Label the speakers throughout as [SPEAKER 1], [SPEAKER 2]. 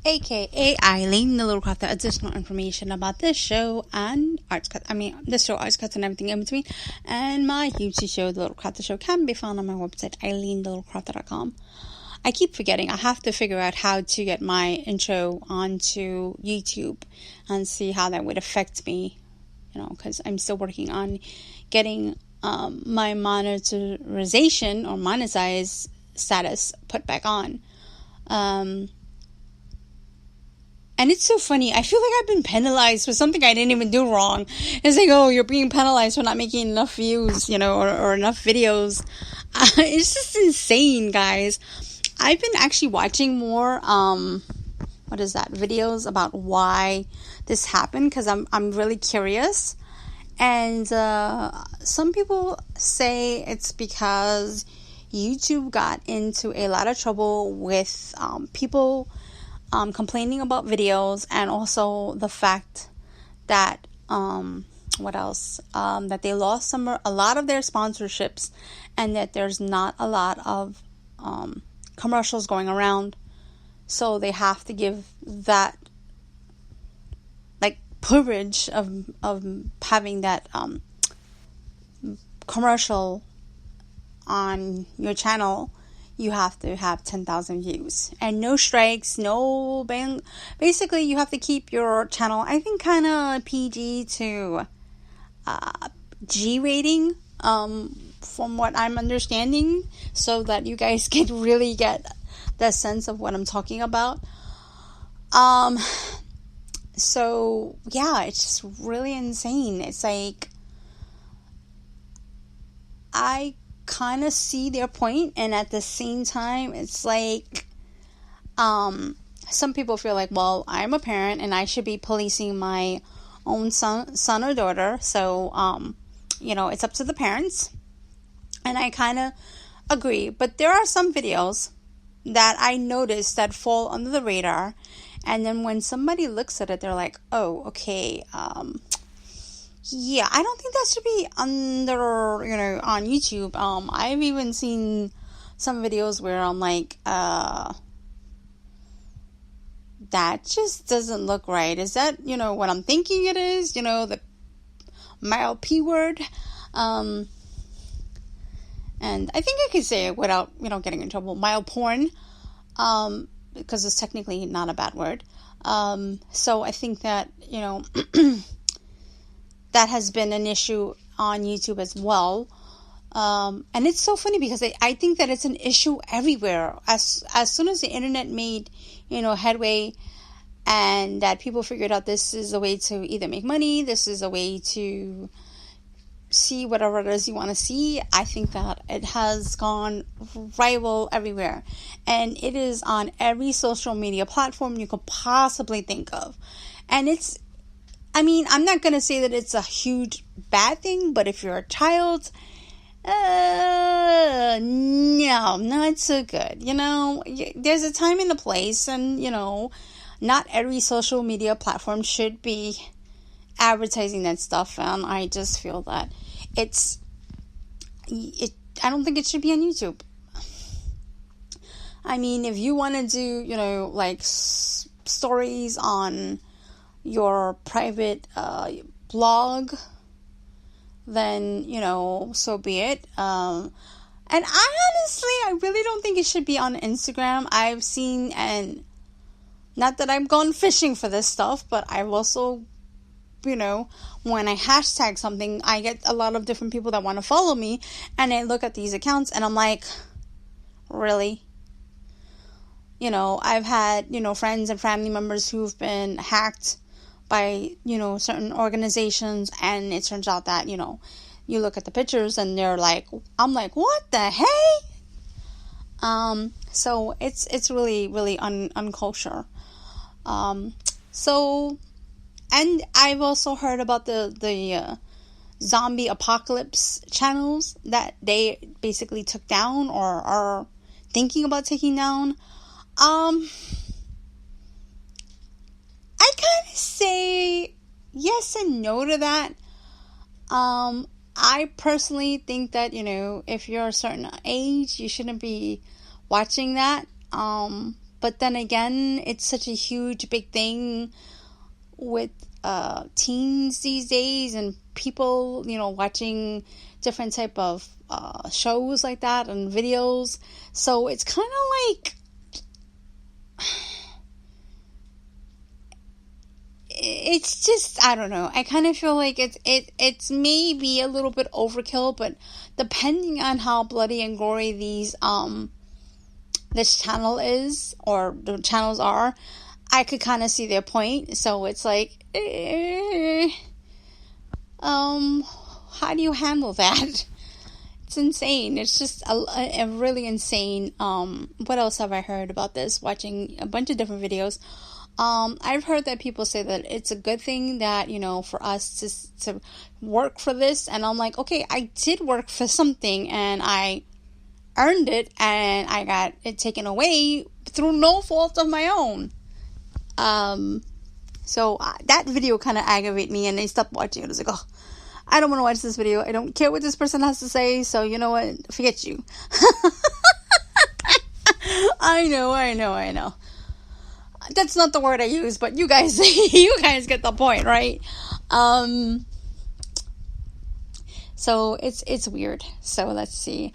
[SPEAKER 1] aka Eileen, the little crafter. Additional information about this show and this show, Arts Cuts, and everything in between, and my YouTube show, The Little Crafter Show, can be found on my website, EileenTheLittleCrafter.com. I keep forgetting. I have to figure out how to get my intro onto YouTube and see how that would affect me, because I'm still working on getting my monetization or monetized status put back on. And it's so funny. I feel like I've been penalized for something I didn't even do wrong. It's like, oh, you're being penalized for not making enough views, or enough videos. It's just insane, guys. I've been actually watching more, videos about why this happened, because I'm really curious. And some people say it's because YouTube got into a lot of trouble with people complaining about videos, and also the fact that that they lost a lot of their sponsorships, and that there's not a lot of commercials going around, so they have to give that privilege of having that commercial on your channel. You have to have 10,000 views and no strikes, no bang. Basically, you have to keep your channel, I think, kind of PG to G rating, from what I'm understanding, so that you guys can really get the sense of what I'm talking about. So yeah, it's just really insane. It's like, I kind of see their point, and at the same time, it's like, some people feel like, well, I'm a parent and I should be policing my own son or daughter, so it's up to the parents. And I kind of agree, but there are some videos that I notice that fall under the radar, and then when somebody looks at it, they're like, oh, okay, yeah, I don't think that should be under, on YouTube. I've even seen some videos where I'm like, that just doesn't look right. Is that, what I'm thinking it is? The mild P word. And I think I could say it without, getting in trouble. Mild porn. Because it's technically not a bad word. So I think that, that has been an issue on YouTube as well. And it's so funny because I think that it's an issue everywhere. As soon as the internet made, headway, and that people figured out this is a way to either make money, this is a way to see whatever it is you want to see, I think that it has gone viral everywhere. And it is on every social media platform you could possibly think of. And I'm not going to say that it's a huge bad thing, but if you're a child, no, not so good. There's a time and a place, and, not every social media platform should be advertising that stuff. And I just feel that I don't think it should be on YouTube. If you want to do, stories on your private blog, then, so be it. And I really don't think it should be on Instagram. I've seen, and not that I've gone fishing for this stuff, but I've also, when I hashtag something, I get a lot of different people that want to follow me, and I look at these accounts and I'm like, really? I've had, friends and family members who've been hacked by, certain organizations, and it turns out that, you look at the pictures and they're like, I'm like, what the hey? So it's really, really unkosher. And I've also heard about the zombie apocalypse channels that they basically took down or are thinking about taking down. I kind of say yes and no to that. I personally think that, if you're a certain age, you shouldn't be watching that. But then again, it's such a huge, big thing with teens these days and people, watching different type of shows like that and videos. So it's kind of like, it's just, I don't know. I kind of feel like it's maybe a little bit overkill, but depending on how bloody and gory this channel is, or the channels are, I could kind of see their point. So it's like, how do you handle that? It's insane. It's just a really insane. What else have I heard about this? Watching a bunch of different videos. I've heard that people say that it's a good thing that, for us to work for this. And I'm like, okay, I did work for something and I earned it and I got it taken away through no fault of my own. So that video kind of aggravated me and I stopped watching it. I was like, oh, I don't want to watch this video. I don't care what this person has to say. So you know what? Forget you. I know. That's not the word I use, but you guys get the point, right? So it's weird. So let's see.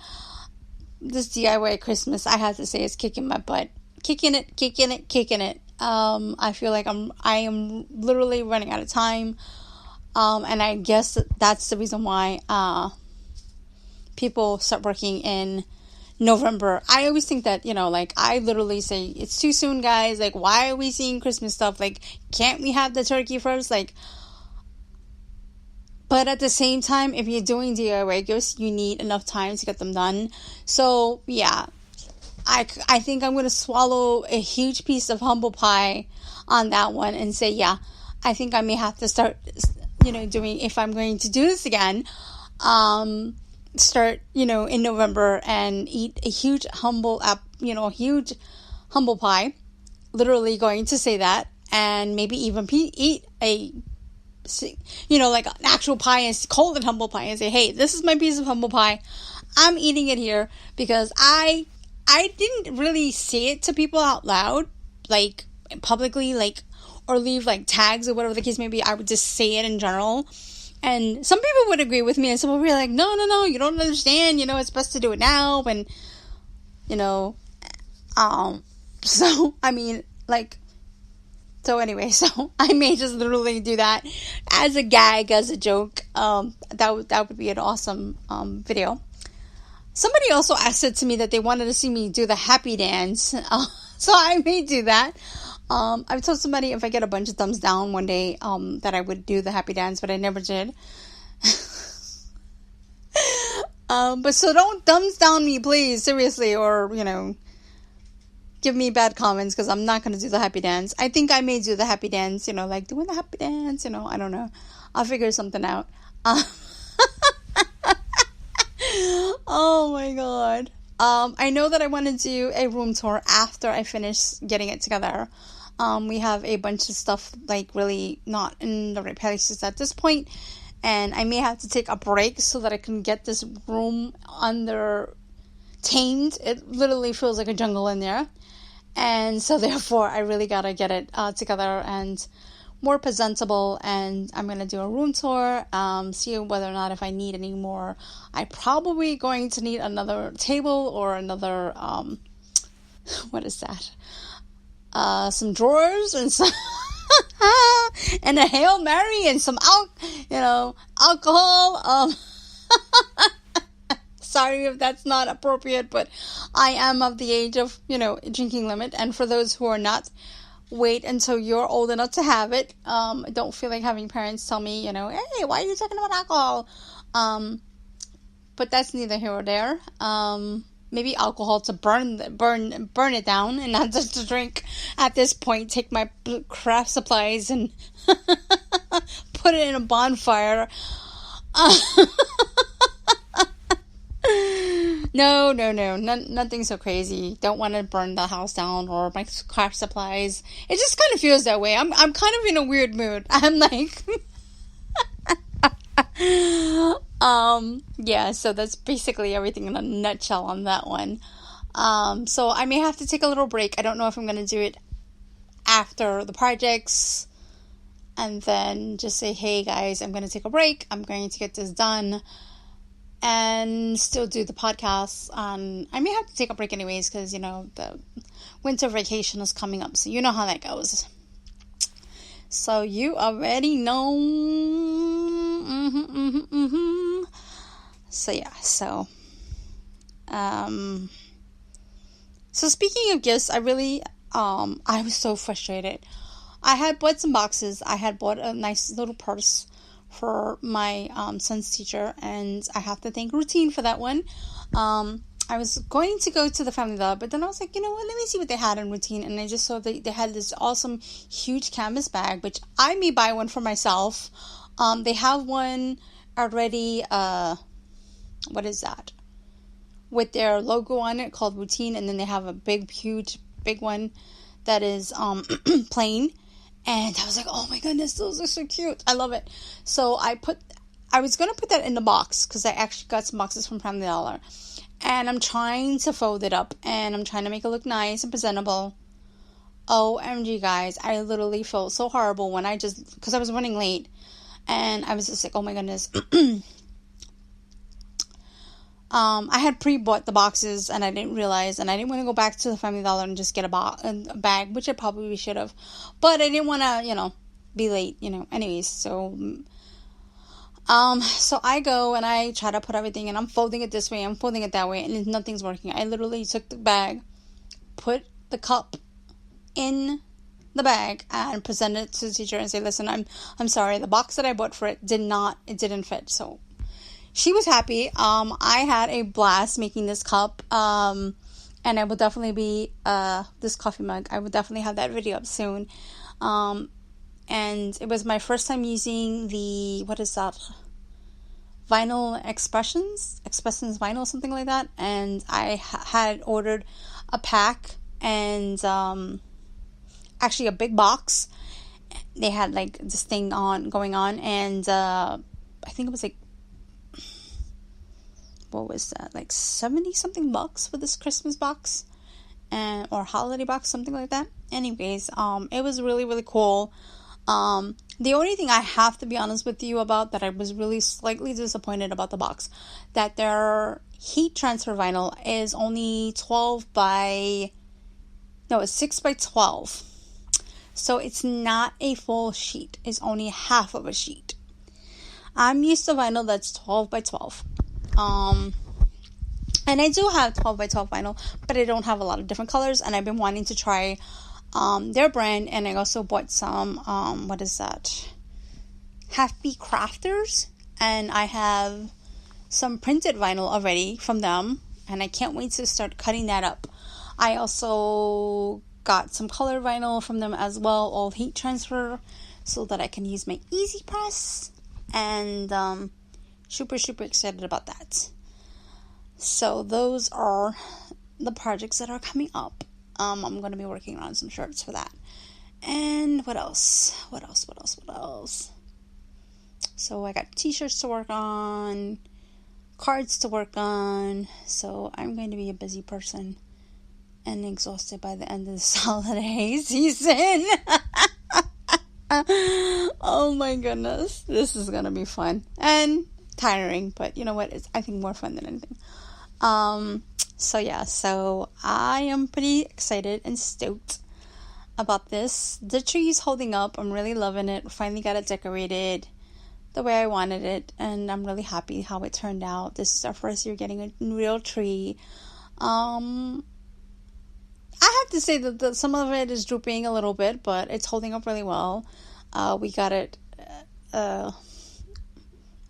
[SPEAKER 1] This DIY Christmas, I have to say, is kicking my butt. Kicking it. I feel like I am literally running out of time. And I guess that's the reason why people start working in November. I always think that, I literally say, it's too soon, guys. Like, why are we seeing Christmas stuff? Like, can't we have the turkey first? Like, but at the same time, if you're doing DIY gifts, you need enough time to get them done. So, yeah, I think I'm going to swallow a huge piece of humble pie on that one and say, yeah, I think I may have to start, doing, if I'm going to do this again, start, in November and eat a huge humble pie, literally going to say that, and maybe even eat a, like an actual pie and call it humble pie and say, hey, this is my piece of humble pie. I'm eating it here because I didn't really say it to people out loud, like publicly, like, or leave like tags or whatever the case may be. I would just say it in general. And some people would agree with me and some people would be like, no, you don't understand, it's best to do it now. And, so, I mean, like, so anyway, so I may just literally do that as a gag, as a joke. That would be an awesome, video. Somebody also said to me that they wanted to see me do the happy dance. So I may do that. I told somebody if I get a bunch of thumbs down one day, that I would do the happy dance, but I never did. But so don't thumbs down me, please, seriously, or, give me bad comments, because I'm not going to do the happy dance. I think I may do the happy dance, like doing the happy dance, I don't know. I'll figure something out. Oh my God. I know that I want to do a room tour after I finish getting it together. We have a bunch of stuff like really not in the right places at this point, and I may have to take a break so that I can get this room under tamed. It literally feels like a jungle in there, and so therefore I really gotta get it together and more presentable. And I'm gonna do a room tour, see whether or not if I need any more. I'm probably going to need another table or another what is that? Some drawers and some and a Hail Mary and some alcohol. Sorry if that's not appropriate, but I am of the age of, drinking limit. And for those who are not, wait until you're old enough to have it. I don't feel like having parents tell me, hey, why are you talking about alcohol? But that's neither here or there. Maybe alcohol to burn it down and not just to drink at this point. Take my craft supplies and put it in a bonfire. No, nothing so crazy. Don't want to burn the house down or my craft supplies. It just kind of feels that way. I'm kind of in a weird mood. I'm like, yeah, so that's basically everything in a nutshell on that one. So I may have to take a little break. I don't know if I'm going to do it after the projects and then just say, hey guys, I'm going to take a break. I'm going to get this done and still do the podcast. I may have to take a break anyways because, the winter vacation is coming up. So you know how that goes. So you already know. So yeah, so speaking of gifts, I was so frustrated. I had bought some boxes. I had bought a nice little purse for my son's teacher, and I have to thank Routine for that one. I was going to go to the Family Dollar, but then I was like, you know what, let me see what they had in Routine, and I just saw they had this awesome, huge canvas bag, which I may buy one for myself. They have one already, what is that? With their logo on it called Routine, and then they have a big, huge, big one that is plain. And I was like, oh my goodness, those are so cute. I love it. So I was going to put that in the box because I actually got some boxes from Family Dollar. And I'm trying to fold it up and I'm trying to make it look nice and presentable. OMG, guys, I literally felt so horrible because I was running late. And I was just like, oh my goodness. I had pre-bought the boxes and I didn't realize, and I didn't want to go back to the Family Dollar and just get a bag, which I probably should have, but I didn't want to, be late, anyways, so I go and I try to put everything, and I'm folding it this way, I'm folding it that way, and nothing's working. I literally took the bag, put the cup in the bag, and presented it to the teacher and say, listen, I'm sorry, the box that I bought for it didn't fit, so she was happy. I had a blast making this cup. And I will definitely be, this coffee mug. I will definitely have that video up soon. And it was my first time using the, what is that? Vinyl Expressions vinyl, something like that. And I had ordered a pack and, actually a big box. They had like this thing going on. And, I think it was like, what was that, like 70 something bucks for this Christmas box or holiday box, something like that. Anyways, it was really, really cool. The only thing I have to be honest with you about that I was really slightly disappointed about the box, that their heat transfer vinyl is only 6 by 12. So it's not a full sheet. It's only half of a sheet. I'm used to vinyl that's 12 by 12. And I do have 12 by 12 vinyl, but I don't have a lot of different colors, and I've been wanting to try, their brand, and I also bought some, what is that? Happy Crafters, and I have some printed vinyl already from them, and I can't wait to start cutting that up. I also got some color vinyl from them as well, all heat transfer, so that I can use my Easy Press, and, super, super excited about that. So those are the projects that are coming up. I'm going to be working on some shirts for that. And what else? So I got t-shirts to work on, cards to work on. So I'm going to be a busy person and exhausted by the end of this holiday season. Oh my goodness. This is going to be fun. And tiring, but you know what? It's, I think, more fun than anything. So I am pretty excited and stoked about this. The tree is holding up. I'm really loving it. Finally got it decorated the way I wanted it, and I'm really happy how it turned out. This is our first year getting a real tree. I have to say that some of it is drooping a little bit, but it's holding up really well. We got it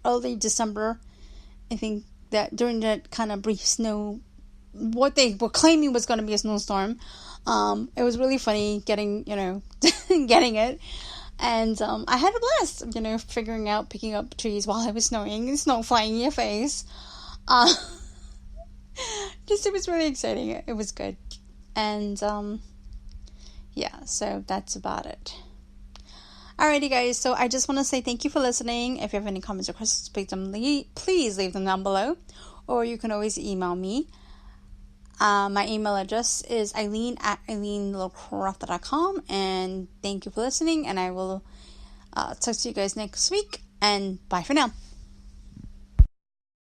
[SPEAKER 1] early December. I think that during that kind of brief snow, what they were claiming was going to be a snowstorm. It was really funny getting it. And I had a blast, picking up trees while it was snowing and snow flying in your face. It was really exciting. It was good. And, so that's about it. Alrighty, guys. So I just want to say thank you for listening. If you have any comments or questions, please leave them down below. Or you can always email me. My email address is eileen@eileenlacroft.com. And thank you for listening. And I will talk to you guys next week. And bye for now.